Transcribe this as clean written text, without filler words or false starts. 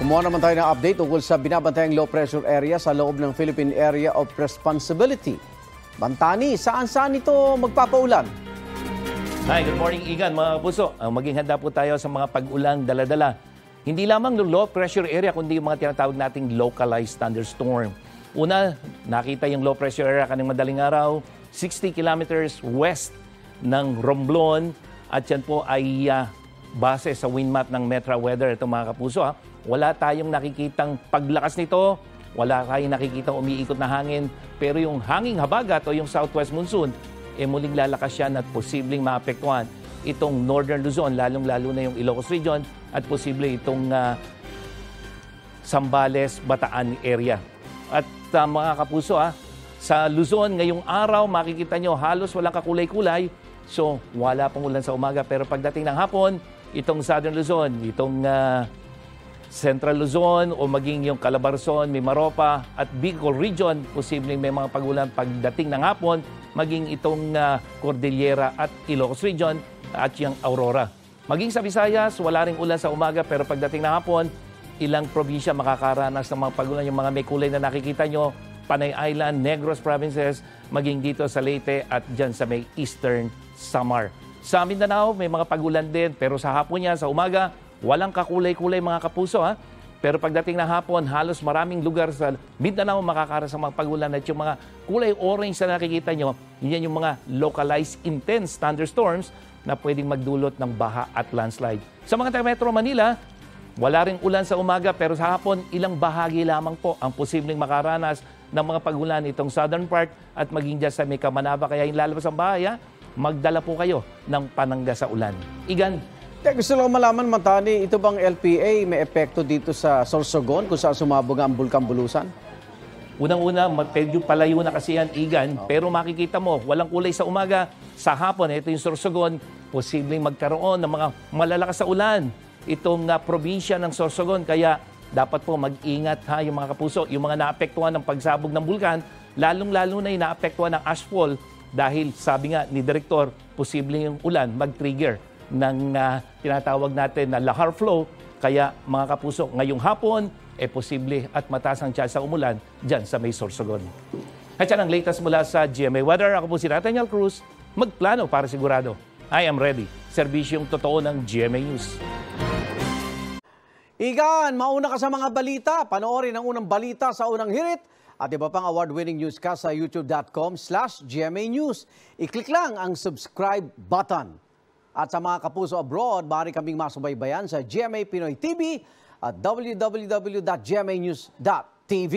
Kumuha naman tayo ng update tungkol sa binabantayang low pressure area sa loob ng Philippine Area of Responsibility. Bantani, saan-saan ito magpapaulan? Hi, good morning Igan mga kapuso. Maging handa po tayo sa mga pag-ulang dala-dala. Hindi lamang ng low pressure area kundi yung mga tinatawag nating localized thunderstorm. Una, nakita yung low pressure area kaning madaling araw, 60 kilometers west ng Romblon at yan po ay base sa wind map ng Metra Weather. Ito mga kapuso, wala tayong nakikitang paglakas nito, wala tayong nakikitang umiikot na hangin, pero yung hanging habagat o yung southwest monsoon, muling lalakas yan at posibleng maapektuhan itong northern Luzon, lalong-lalo na yung Ilocos Region at posible itong Zambales, Bataan area. At mga kapuso, sa Luzon ngayong araw, makikita nyo halos walang kakulay-kulay, so wala pang ulan sa umaga, pero pagdating ng hapon, itong Southern Luzon, itong Central Luzon o maging yung Calabarzon, Mimaropa at Bicol Region, posibleng may mga pag-ulan pagdating ng hapon, maging itong Cordillera at Ilocos Region at yung Aurora. Maging sa Visayas, wala ring ulan sa umaga pero pagdating ng hapon, ilang probinsya makakaranas ng mga pag-ulan. Yung mga may kulay na nakikita nyo, Panay Island, Negros Provinces, maging dito sa Leyte at dyan sa may Eastern Samar. Sa Mindanao, may mga pag-ulan din pero sa hapon niya, sa umaga, walang kakulay-kulay mga kapuso. Pero pagdating ng hapon, halos maraming lugar sa Mindanao makakaranas ng mga pag-ulan at yung mga kulay orange na nakikita nyo, yan yung mga localized intense thunderstorms na pwedeng magdulot ng baha at landslide. Sa mga taga Metro Manila, wala ring ulan sa umaga pero sa hapon, ilang bahagi lamang po ang posibleng makaranas ng mga pag-ulan itong southern part at maging dyan sa may Kamanaba. Kaya yung lalabas ang bahay, magdala po kayo ng panangga sa ulan. Igan. Gusto lang malaman, Matani, ito bang LPA may epekto dito sa Sorsogon kung saan sumabog ang Bulkan Bulusan? Unang-una, medyo palayo na kasi yan, Igan. Pero makikita mo, walang kulay sa umaga. Sa hapon, ito yung Sorsogon, posibleng magkaroon ng mga malalakas sa ulan. Itong probinsya ng Sorsogon. Kaya dapat po mag-ingat yung mga kapuso. Yung mga naapektuhan ng pagsabog ng bulkan, lalong-lalo na yung naapektuhan ng ashfall dahil sabi nga ni Direktor, posibleng yung ulan mag-trigger ng tinatawag natin na lahar flow. Kaya mga kapuso, ngayong hapon, posible at mataas ang tsansa umulan dyan sa may Sorsogon. At yan ang latest mula sa GMA Weather. Ako po si Nathaniel Cruz. Magplano para sigurado. I am ready. Serbisyong totoo ng GMA News. Igan, mauna ka sa mga balita. Panoorin ang unang balita sa unang hirit at iba pang award-winning newscast sa youtube.com/GMA News. I-click lang ang subscribe button. At sa mga kapuso abroad, maaari kaming masubaybayan sa GMA Pinoy TV at www.gmanews.tv.